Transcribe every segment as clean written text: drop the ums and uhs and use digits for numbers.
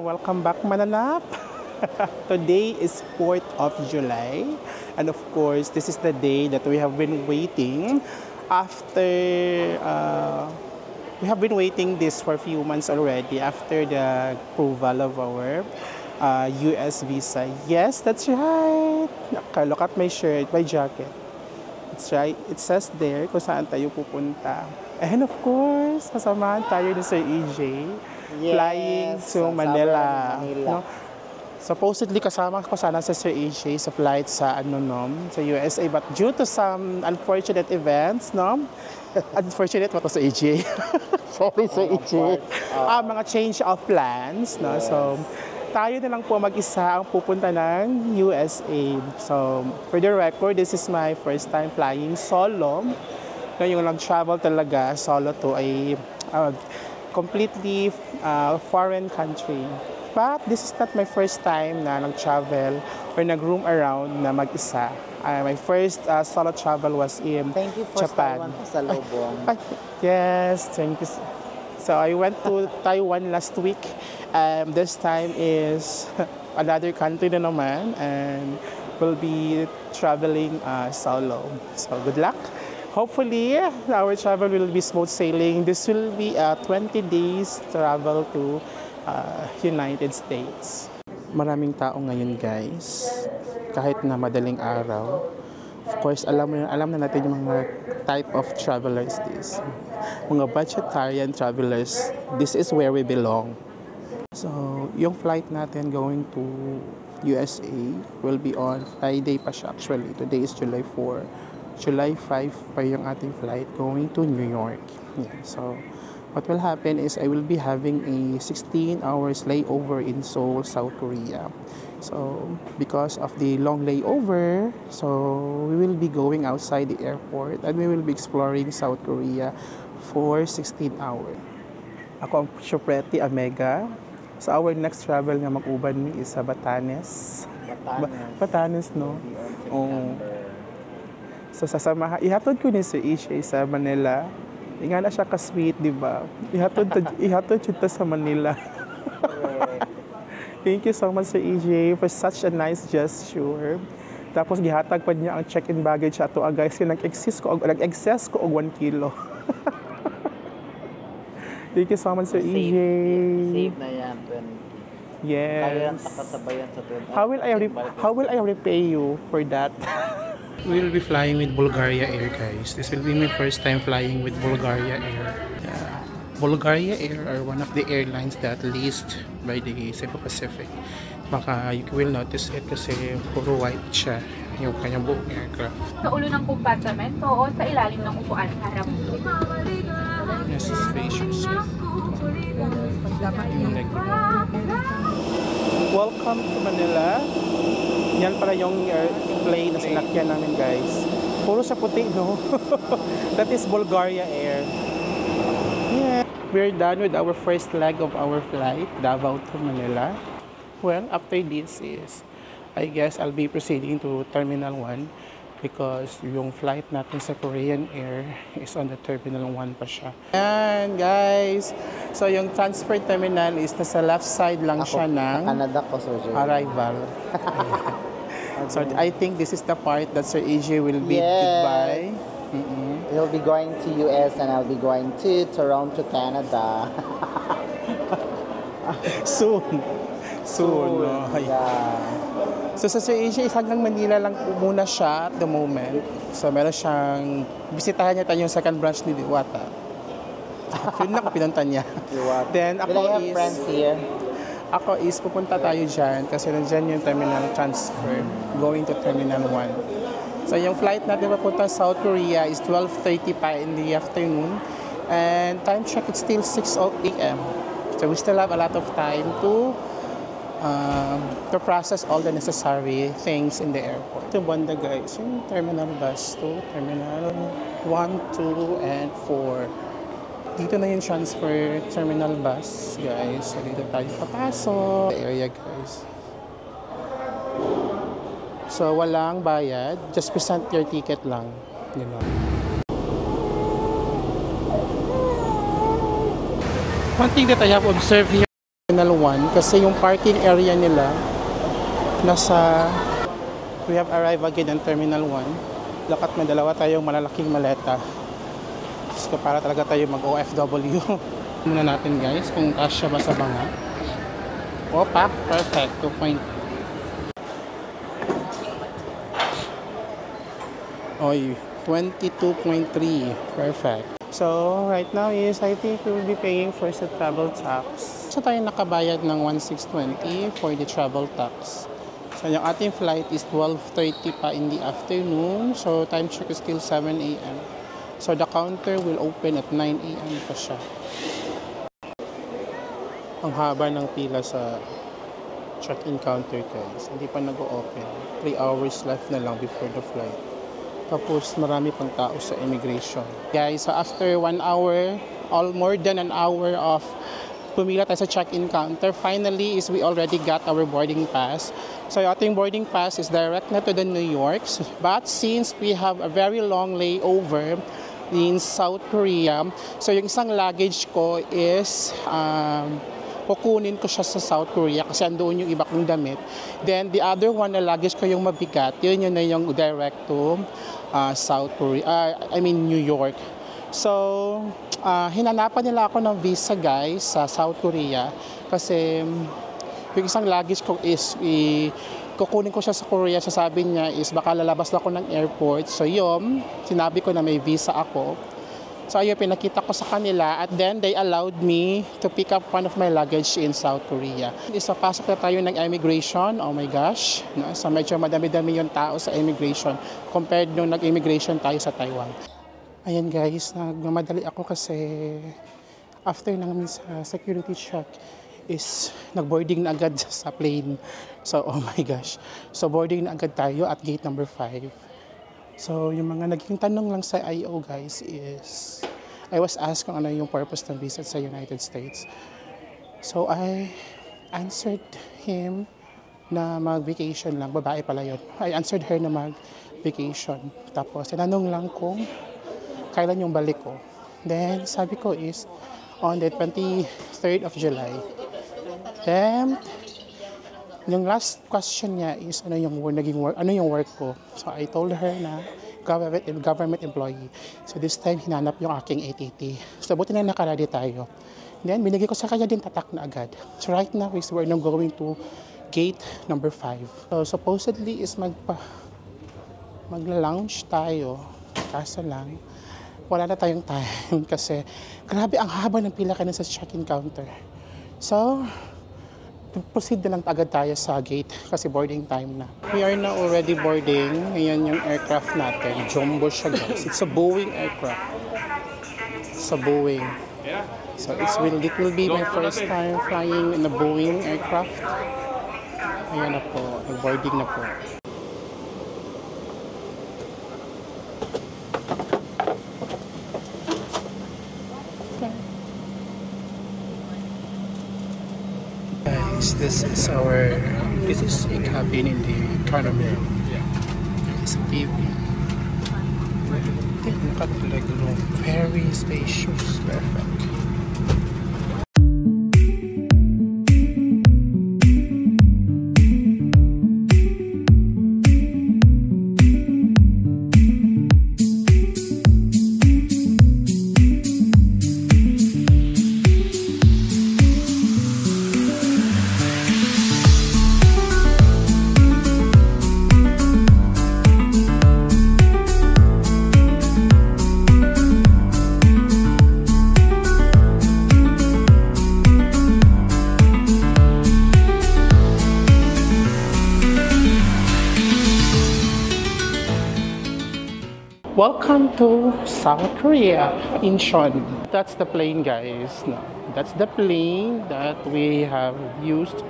Welcome back, Mananap. Today is 4th of July, and of course this is the day that we have been waiting after we have been waiting this for a few months already after the approval of our US visa. Yes, that's right. Look at my shirt, my jacket. It's right. It says there kung saan tayo pupunta. And of course, kasamahan tayo ni Sir EJ. Yes, flying to Manila. No? Supposedly kasama ko sana si Sir EJ sa flight sa sa USA, but due to some unfortunate events, no? Unfortunate what was Sir EJ? Sorry, Sir EJ. Mga change of plans, no? Yes. So tayo na lang po mag-isa ang pupunta ng USA. So for the record, this is my first time flying solo. Yung nag-travel talaga solo to a completely foreign country. But this is not my first time na nag-travel or nag-room around na mag-isa. My first solo travel was in Japan. Thank you for Japan. Sa Lobong. Yes, thank you. So I went to Taiwan last week. This time is another country na naman, and we'll be traveling solo. So good luck. Hopefully, our travel will be smooth sailing. This will be a 20 days travel to United States. Maraming tao ngayon, guys. Kahit na madaling araw. Of course, alam na natin yung mga type of travelers this. Mga budgetarian travelers, this is where we belong. So, yung flight natin going to USA will be on Friday pa siya actually. Today is July 4. July 5 pa yung ating flight going to New York. Yeah. So, what will happen is I will be having a 16 hours layover in Seoul, South Korea. So, because of the long layover, so we will be going outside the airport and we will be exploring South Korea for 16 hours. Ako ang Shupreti Amega. So, our next travel nga mag-uban ni is sa Batanes. Batanes, no? Oh. So ihatod ko ni Sir EJ sa Manila. Nga na siya ka-sweet, di ba? Ihatod siya sa Manila. Thank you so much, Sir EJ, for such a nice gesture. Tapos gihatag pa niya ang check-in baggage ato guys. Nag-excess ko og 1 kilo. Thank you so much, Sir EJ. Safe na yan. Yes. Kaya lang kasabayan sa 20. How will I repay you for that? We will be flying with Bulgaria Air, guys. This will be my first time flying with Bulgaria Air. Bulgaria Air are one of the airlines that leased by the Cebu Pacific. Baka you will notice it kasi puro white siya yung kanyang buong aircraft. Sa ulo ng compartment o sa ilalim ng upuan harap. Yes, spacious. Welcome to Manila. Yan pala yung plane na sinakyan namin, guys. Puro sa puti, no? That is Bulgaria Air. Yeah. We're done with our first leg of our flight, Davao to Manila. Well, after this is, I guess I'll be proceeding to Terminal 1 because yung flight natin sa Korean Air is on the Terminal 1 pa siya. And guys, so yung transfer terminal is nasa left side lang siya ng Canada ko, arrival. So I think this is the part that Sir EJ will be goodbye. He'll be going to US and I'll be going to Toronto, Canada. Soon. No? Yeah. So sa Sir EJ, hanggang Manila lang muna siya at the moment. So meron siyang, bisitahan niya tayo yung second branch ni Diwata. Yun na ko pinunta niya. Then ako friends here. Ako is pupunta tayo dyan kasi nandyan yung terminal transfer going to Terminal 1. So yung flight natin papunta South Korea is 12:30 pa in the afternoon and time check it's still 6 a.m. So we still have a lot of time to to process all the necessary things in the airport. Ito banda guys, yung terminal bus to terminal 1, 2, and 4. Dito na yung transfer terminal bus guys. So dito tayo papasok. Area guys. So walang bayad, just present your ticket lang. Yun lang. One thing that I have observed here Terminal 1 kasi yung parking area nila nasa we have arrived again in Terminal 1. Lakat may dalawa tayong malalaking maleta. So para talaga tayo mag OFW. Muna natin guys kung kasya ba sa banga. Opa, perfect. 2 Oy, 22.3. Perfect. So, right now is, I think we will be paying first the travel tax. So, tayo nakabayad ng 1,620 for the travel tax. So, yung ating flight is 12:30 pa in the afternoon. So, time check is still 7 a.m. So, the counter will open at 9 a.m. pa siya. Ang haba ng pila sa check-in counter, guys. Hindi pa nag-open. 3 hours left na lang before the flight. Tapos marami pang tao sa immigration. Guys, so after 1 hour, all more than an hour of pumila tayo sa check-in counter, finally is we already got our boarding pass. So yung ating boarding pass is direct na to the New York. But since we have a very long layover in South Korea, so yung isang luggage ko is kukunin ko siya sa South Korea kasi andoon yung iba kong damit. Then the other one na luggage ko yung mabigat, yun na yung direct to South Korea, New York. So, hinanapan nila ako ng visa guys sa South Korea kasi yung isang luggage ko is kukunin ko siya sa Korea. Sasabi niya is baka lalabas na ako ng airport. So yun, sinabi ko na may visa ako. So ayun, pinakita ko sa kanila at then they allowed me to pick up one of my luggage in South Korea. So pasok na tayo ng immigration, oh my gosh. No? So medyo madami-dami yung tao sa immigration compared nung nag-immigration tayo sa Taiwan. Ayan guys, nagmamadali ako kasi after ng security check is nag-boarding na agad sa plane. So oh my gosh. So boarding na agad tayo at gate number 5. So, yung mga naging tanong lang sa IO guys is, I was asked kung ano yung purpose ng visit sa United States. So, I answered him na mag-vacation lang. Babae pala yun. I answered her na mag-vacation. Tapos, tinanong lang kung kailan yung balik ko. Then, sabi ko is, on the 23rd of July. Then, yung last question niya is ano yung work ko. So I told her na government employee. So this time hinanap yung aking ATT. So buti na nakaredy tayo. Then binigay ko sa kanya din tatak na agad. So right now is we're now going to gate number 5. So supposedly is magla-lounge tayo. Kaso lang wala na tayong time kasi grabe ang haba ng pila kanina sa check-in counter. So proceed na lang agad tayo sa gate kasi boarding time na. We are now already boarding. Ayan yung aircraft natin. Jumbo siya guys. It's a Boeing aircraft. It's a Boeing. So it will be my first time flying in a Boeing aircraft. Ayan na po. Boarding na po. This is a cabin in the economy. It's a TV. Very spacious, perfect. Welcome to South Korea, Incheon. That's the plane, guys. No, that's the plane that we have used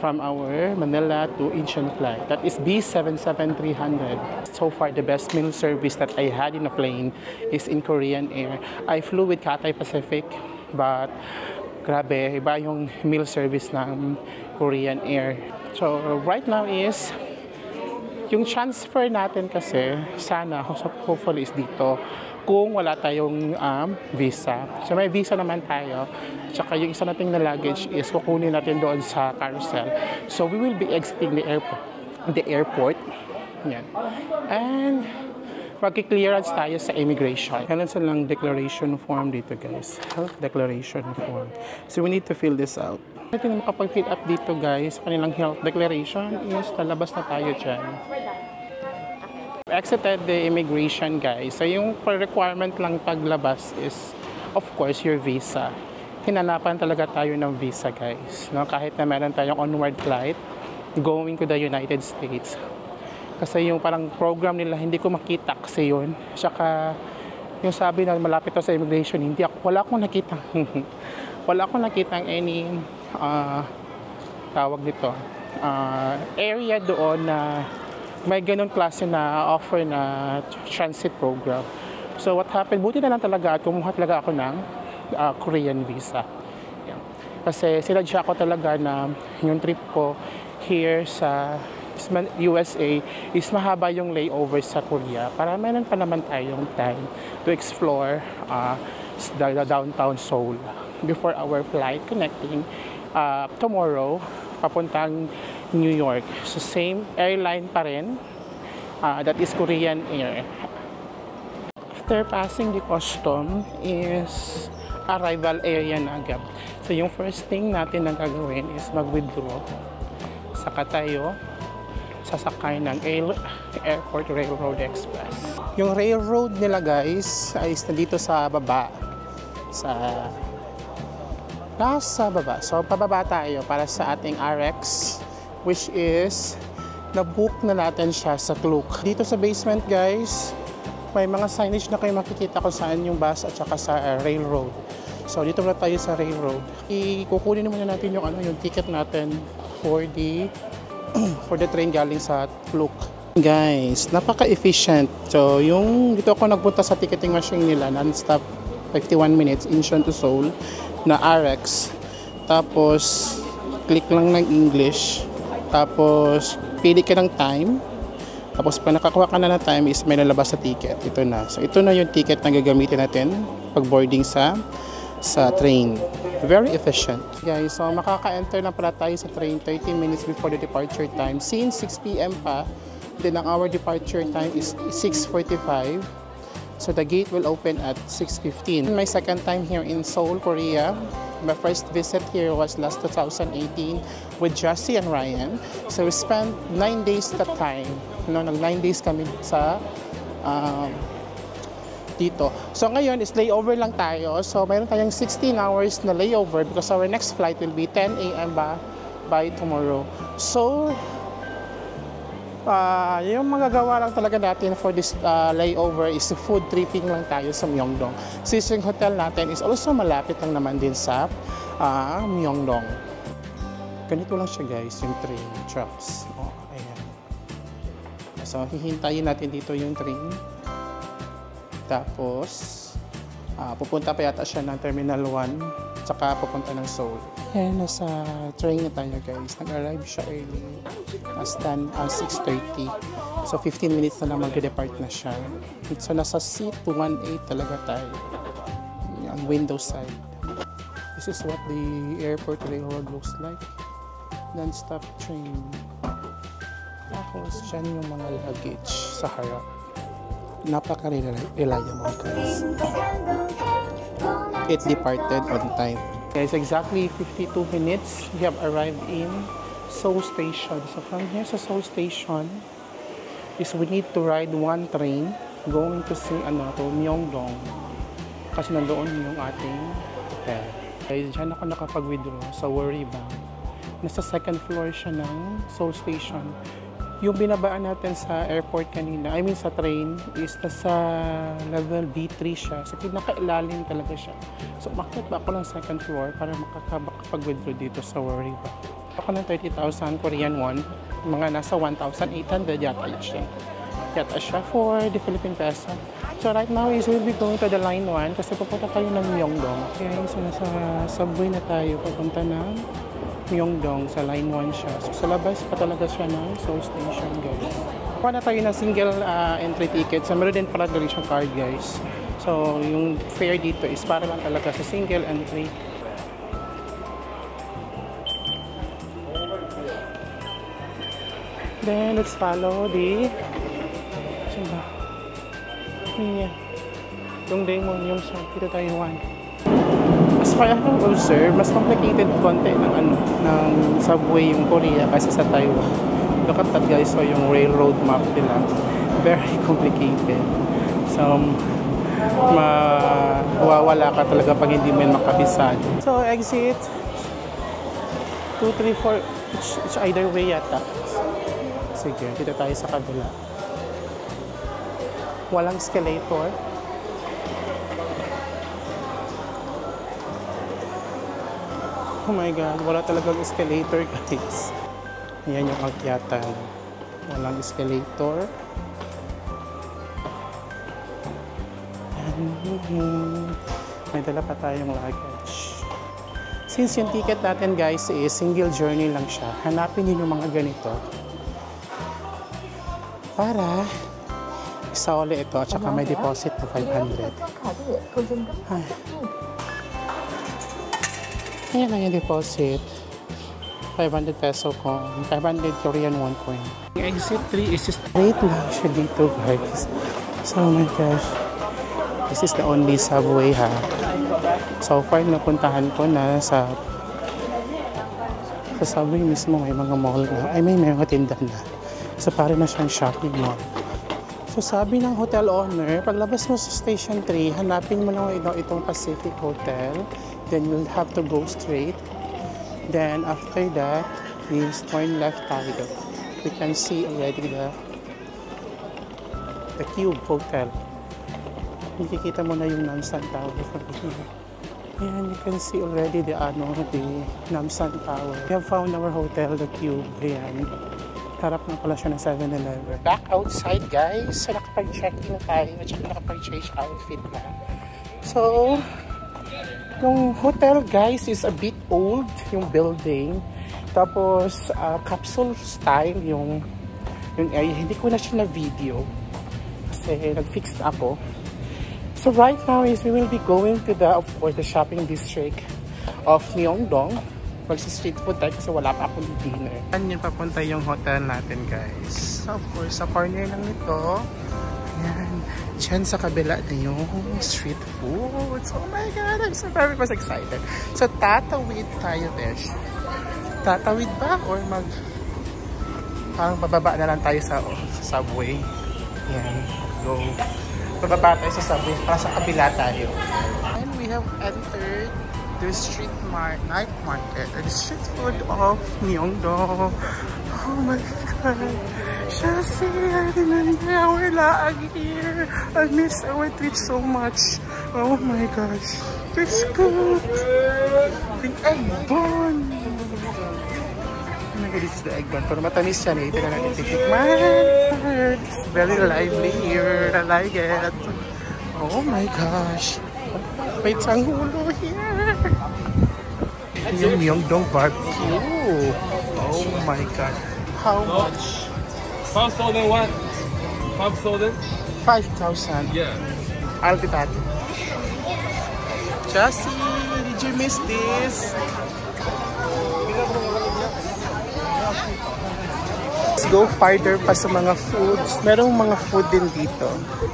from our Manila to Incheon flight. That is B77300. So far, the best meal service that I had in a plane is in Korean Air. I flew with Cathay Pacific, but grabe, iba yung meal service ng Korean Air. So right now is yung transfer natin kasi sana hopefully is dito kung wala tayong visa. So may visa naman tayo. Tsaka yung isa nating na luggage is kukunin natin doon sa carousel. So we will be exiting the airport. Yan. And magki-clearance tayo sa immigration. Kailan silang declaration form dito, guys. Health declaration form. So we need to fill this out. Natin makapag-fill up dito, guys. Kanilang health declaration is talabas na tayo dyan. Exited the immigration, guys. So yung requirement lang paglabas is, of course, your visa. Hinanapan talaga tayo ng visa, guys. No? Kahit na meron tayong onward flight going to the United States. Kasi yung parang program nila, hindi ko makita kasi yun. Saka yung sabi na malapit to sa immigration, wala akong nakitang any tawag dito, area doon na may ganun klase na offer na transit program. So what happened, buti na lang talaga at kumuha talaga ako ng Korean visa. Yeah. Kasi sinadya ko talaga na yung trip ko here sa USA is mahaba yung layover sa Korea para meron pa naman tayong time to explore the downtown Seoul before our flight connecting tomorrow papuntang New York. So same airline pa rin, that is Korean Air. After passing the custom is arrival area na agad. So yung first thing natin na gagawin is mag-withdraw. Saka tayo sasakay ng Airport Railroad Express. Yung railroad nila, guys, ay nandito sa baba. Nasa baba. So pababa tayo para sa ating RX, which is na-book na natin siya sa Klook. Dito sa basement, guys, may mga signage na kayo makikita kung saan yung bus at saka sa railroad. So dito na tayo sa railroad. Ikukunin muna natin yung yung ticket natin for the train galing sa Klook. Guys, napaka-efficient. So yung dito ako nagpunta sa ticketing machine nila, non-stop 51 minutes Incheon to Seoul na RX. Tapos click lang ng English. Tapos pili ka ng time. Tapos pag nakakuha ka na ng time is may lalabas sa ticket. Ito na. So ito na yung ticket na gagamitin natin pag boarding sa train. Very efficient. Guys, so makaka-enter na pala tayo sa train 30 minutes before the departure time. Since 6 p.m. pa, then ang our departure time is 6:45. So the gate will open at 6:15. My second time here in Seoul, Korea. My first visit here was last 2018 with Jessie and Ryan. So we spent 9 days that time. Nag 9 days kami sa dito. So ngayon is layover lang tayo. So mayroon tayong 16 hours na layover because our next flight will be 10 a.m. by tomorrow. So yung magagawa lang talaga natin for this layover is food tripping lang tayo sa Myeongdong. Since yung hotel natin is also malapit lang naman din sa Myeongdong. Ganito lang siya, guys, yung train tracks. Oh, ayan. So hihintayin natin dito yung train. Tapos pupunta pa yata siya ng Terminal 1 saka pupunta ng Seoul. Ayan, nasa train na tayo, guys. Nag-arrive siya early. Stand 6:30. So 15 minutes na lang mag-depart na siya. So nasa seat 218 talaga tayo. Ang window side. This is what the airport railroad looks like. Non-stop train. Tapos dyan yung mga luggage sa harap. Napaka-reliable, guys. It departed on time. Guys, exactly 52 minutes we have arrived in Seoul Station. So from here sa Seoul Station is we need to ride one train going to Myeongdong. Kasi nandoon yung ating hotel. Guys, dyan ako nakapag-withdraw sa Worry Bank. Nasa second floor siya ng Seoul Station. Yung binabaan natin sa airport kanina, I mean sa train, is nasa level B3 siya. So pinakailalim talaga siya. So umakyat ba ako ng second floor para makapag-withdraw dito sa Worry Bank. Ako ng 30,000 Korean won. Mga nasa 1,800 yata siya. Yata siya for the Philippine peso. So right now is we'll be going to the line 1 kasi pupunta tayo ng Myeongdong. Okay, so nasa subway na tayo papunta ng Myeongdong. Sa line 1 siya. So sa labas pa talaga siya ng Seoul Station, guys. Kuha na tayo ng single entry ticket. So meron din pala rin siyang card, guys. So yung fare dito is para lang talaga sa single entry. Then let's follow the yung Daemon, yung sa dito Taiwan. As far as I observe, mas complicated konti ng subway yung Korea kasi sa Taiwan. Look at that, guys. So yung railroad map nila, very complicated. So mawawala ka talaga pag hindi mo makabisado. So exit 2, 3, 4, it's either way yata. Sige, dito tayo sa kabila. Walang escalator. Oh my God, wala talagang escalator, guys. Ayan yung akyatan. Walang escalator. May dala pa tayong luggage. Since yung ticket natin, guys, is single journey lang siya, hanapin niyo yung mga ganito. Para isauli ito, at saka may deposit na 500. Ay. Ayan lang yung deposit. 500 peso coin. 500 Korean won coin. Yung exit 3 is straight lang siya dito, guys. So, oh my gosh. This is the only subway, ha. So far, napuntahan ko na sa subway mismo. May mga mall na. Ay, may mga tindahan na. So, parang na siyang shopping mall. So, sabi ng hotel owner, paglabas mo sa Station 3, hanapin mo lang itong Pacific Hotel. Then, you'll have to go straight. Then, after that, is turn left tayo. We can see already the Cube Hotel. Nakikita mo na yung Namsan Tower from here. And you can see already the Namsan Tower. We have found our hotel, the Cube. Ayan. Harap na pala siya ng 7-Eleven. Back outside, guys. So, nakapag-check-in na tayo. At saka nakapag-change outfit na. So, yung hotel, guys, is a bit old. Yung building. Tapos, capsule style yung area. Hindi ko na siya na-video. Kasi nag-fix na ako. So, right now is we will be going to the shopping district of Myeongdong. Magsa-street food tayo kasi wala pa akong dinner. Yan yung papunta yung hotel natin, guys. So, of course, sa corner lang nito. Yan. Diyan sa kabila na yung street foods. Oh my God, I'm so very much excited. So, tatawid tayo, Besh. Tatawid ba? Or parang bababa na lang tayo sa subway. Yan. Go. Bababa tayo sa subway para sa kabila tayo. And we have entered the night market, or the street food of Myeongdong. Oh my God. Chelsea, I remember our laag here. I miss our trip so much. Oh my gosh. It's good. The egg bun. Oh my God, this is the egg bun. Pero matamis siya. Ito na natin titikman. It's very lively here. I like it. Oh my gosh. May tanghulo here. Yung Myeongdong barbecue. Oh my God. How much? 5,000 what? 5,000? 5,000. Yeah. I'll be back. Jessie, did you miss this? Let's go farther pa sa mga foods. Merong mga food din dito.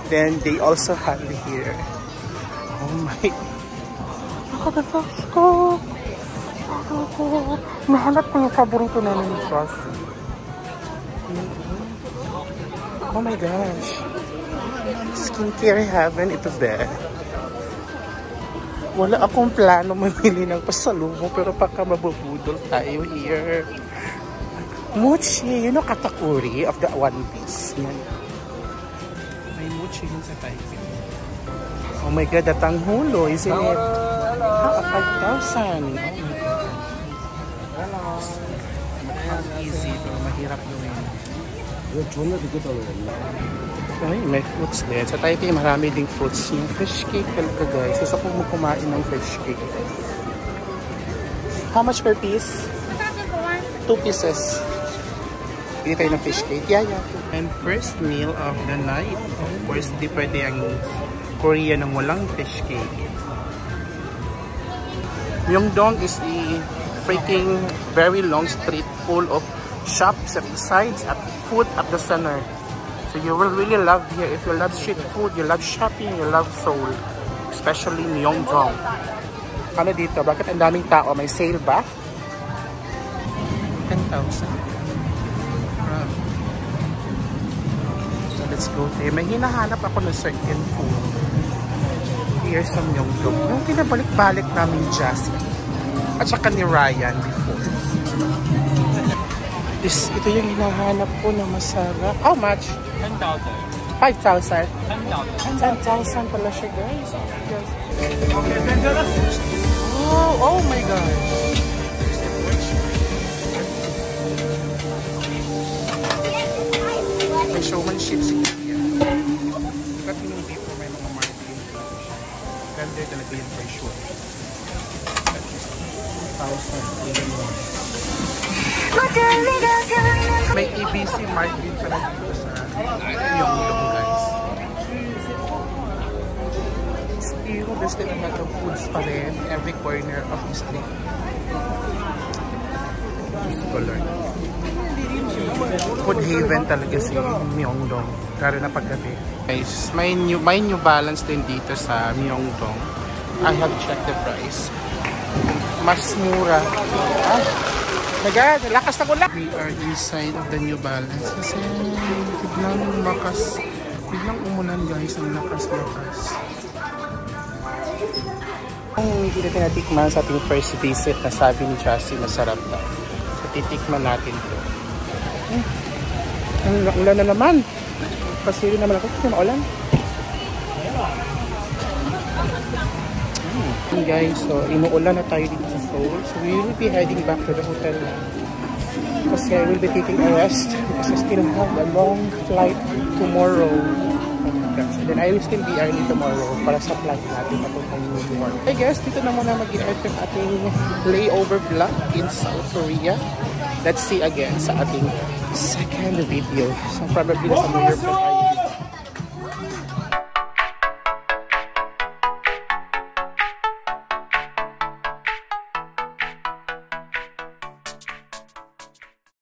Then they also have here. Oh my. Nakadatas ko. Nahanap ko yung paborito namin ni Jessie. Oh my gosh. Skincare heaven ito, be. Wala akong plano mamili ng pasalubong pero pagka mabubudol tayo here. Mochi, you know katakuri of the One Piece. Yan. May mochi yun sa Taipei. Oh my God, datang hulo, isn't it? 5,000. Oh my God. easy pero mahirap gawin. Ay, may fruits din. Sa Taipei, marami ding fruits. Yung fish cake talaga guys. Gusto ko kumain ng fish cake. How much per piece? 2 pieces. Pili tayo ng fish cake. Yeah. And first meal of the night. Of course, di pwede ang Korea ng walang fish cake. Myeongdong is a freaking very long street full of shops at the sides, at food at the center. So you will really love here. If you love street food, you love shopping, you love Seoul. Especially Myeongdong. Ano dito? Bakit ang daming tao? May sale ba? 10,000. So let's go there. May hinahanap ako ng certain food. Here's some Myeongdong. Yung pinabalik-balik namin Jasmine. At saka ni Ryan before. Ito yung hinahanap ko na masarap. How much? 10,000. 5,000? 10,000. 10,000 pala siya guys. Okay, dangerous. Oh my God. May showmanship si Kuya. Ba't yung dito may mga marketing? Ganda talaga yun for sure. 2,000. May ABC Mart din pala dito sa Myeongdong guys. Still, there's still a lot of foods pa rin every corner of the street. Color. Food haven talaga si Myeongdong. Karo na paggabi. Guys, may New Balance din dito sa Myeongdong. I have checked the price. Mas mura. My God, lakas na ko lang. We are inside of the New Balance. Kasi biglang umulan guys. Ang lakas. Kung hindi natin natikman sa ating first visit na sabi ni Jassy, masarap na. So titikman natin ito. Ang ulan na naman. Pasiri naman ako kasi maulan. Guys, so inuulan na tayo dito sa Seoul. So we will be heading back to the hotel now. Kasi I will be taking a rest because I still have a long flight tomorrow. Oh my gosh. And then I will still be early tomorrow para sa flight natin papuntang New York. I guess dito na muna mag-i-end yung ating layover vlog in South Korea. Let's see again sa ating second video. So probably sa New York na tayo.